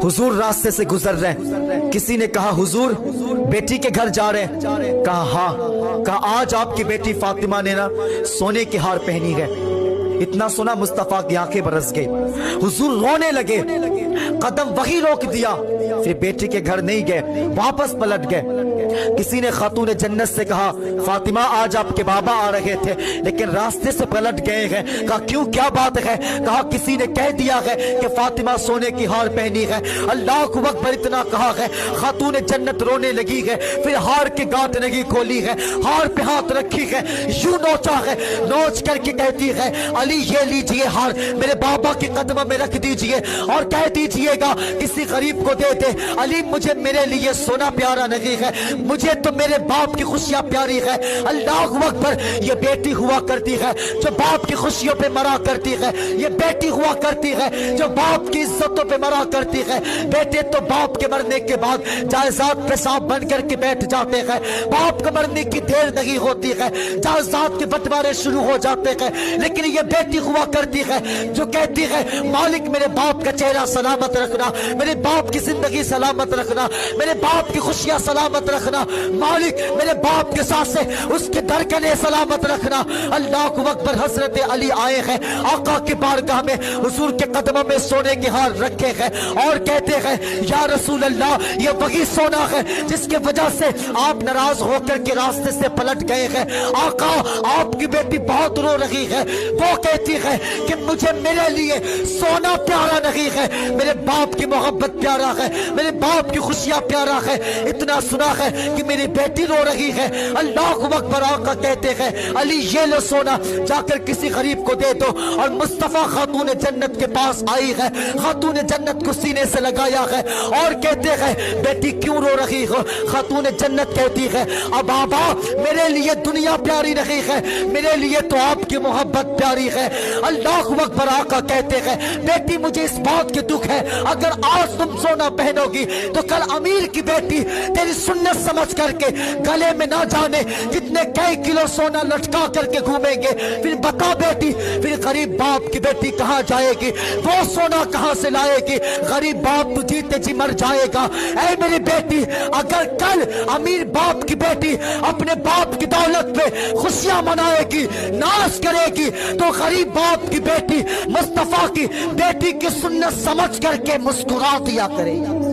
हुजूर रास्ते से गुजर रहे, किसी ने कहा हुजूर बेटी के घर जा रहे, कहा हाँ, कहा आज आपकी बेटी फातिमा ने ना सोने की हार पहनी है। इतना सुना मुस्तफा की आंखें बरस गई, हुजूर रोने लगे, कदम वही रोक दिया, फिर बेटी के घर नहीं गए, वापस पलट गए। किसी ने खातून जन्नत से कहा फातिमा आज आपके बाबा आ रहे थे लेकिन रास्ते से पलट गए हैं। कहा क्यों, क्या बात है? कहा किसी ने कह दिया है कि फातिमा सोने की हार पहनी है। अल्लाह को अकबर इतना कहा है, खातून जन्नत रोने लगी है, फिर हार के गांठ नहीं खोली है, हार पे हाथ रखी है, यूं नोचा है, नोच करके कहती है अली ये लीजिए हार, मेरे बाबा के कदम में रख दीजिए और कह दीजिएगा किसी गरीब को दे दे। अली मुझे मेरे लिए सोना प्यारा नहीं है, मुझे तो मेरे बाप की खुशियां प्यारी है। अल्लाह अकबर, ये बेटी हुआ करती है जो बाप की खुशियों पे मरा करती है, ये बेटी हुआ करती है जो बाप की इज्जतों पे मरा करती है। बेटे तो बाप के मरने के बाद जायदाद पे सांप बन करके बैठ जाते हैं, बाप के मरने की देर नहीं होती है, जायदाद के बंटवारे शुरू हो जाते हैं। लेकिन ये बेटी हुआ करती है जो कहती है मालिक मेरे बाप का चेहरा सलामत रखना, मेरे बाप की जिंदगी सलामत रखना, मेरे बाप की खुशियां सलामत रखना, मालिक मेरे बाप के साथ से उसके धड़कने सलामत रखना। अल्लाह को अकबर, हजरत अली आए हैं आका के बारगाह में, हुजूर के कदमों में सोने के हार रखे हैं और कहते हैं या रसूल अल्लाह ये वही सोना है जिसके वजह से आप नाराज होकर के रास्ते से पलट गए हैं। आका आपकी बेटी बहुत रो रही है, वो कहती है कि मुझे मेरे लिए सोना प्यारा नहीं है, मेरे बाप की मोहब्बत प्यारा है, मेरे बाप की खुशियां प्यारा है। इतना सुना है कि मेरी बेटी रो रही है। अल्लाह को अकबर, आका कहते हैं अली ये लो सोना, जाकर किसी गरीब को दे दो। और मुस्तफा खातून जन्नत के पास आई है, खातून जन्नत को सीने से लगाया है और कहते हैं बेटी क्यों रो रही हो? खातून जन्नत कहती है अब बाबा मेरे लिए दुनिया प्यारी नहीं है, मेरे लिए तो आपकी मोहब्बत प्यारी है। अल्लाह अकबर, आका कहते हैं बेटी मुझे इस बात के दुख है अगर आज तुम सोना पहनोगी तो कल अमीर की बेटी तेरी सुन्नत समझ करके गले में ना जाने कितने कई किलो सोना लटका करके घूमेंगे। फिर बता बेटी, फिर गरीब बाप की बेटी कहाँ जाएगी, वो सोना कहाँ से लाएगी? गरीब बाप तो जीते जी मर जाएगा। ऐ मेरी बेटी, अगर कल अमीर बाप की बेटी अपने बाप की दौलत पे खुशियां मनाएगी, नाश करेगी, तो गरीब बाप की बेटी मुस्तफा की बेटी की सुन्नत समझ करके मुस्कुरा दिया करेगी।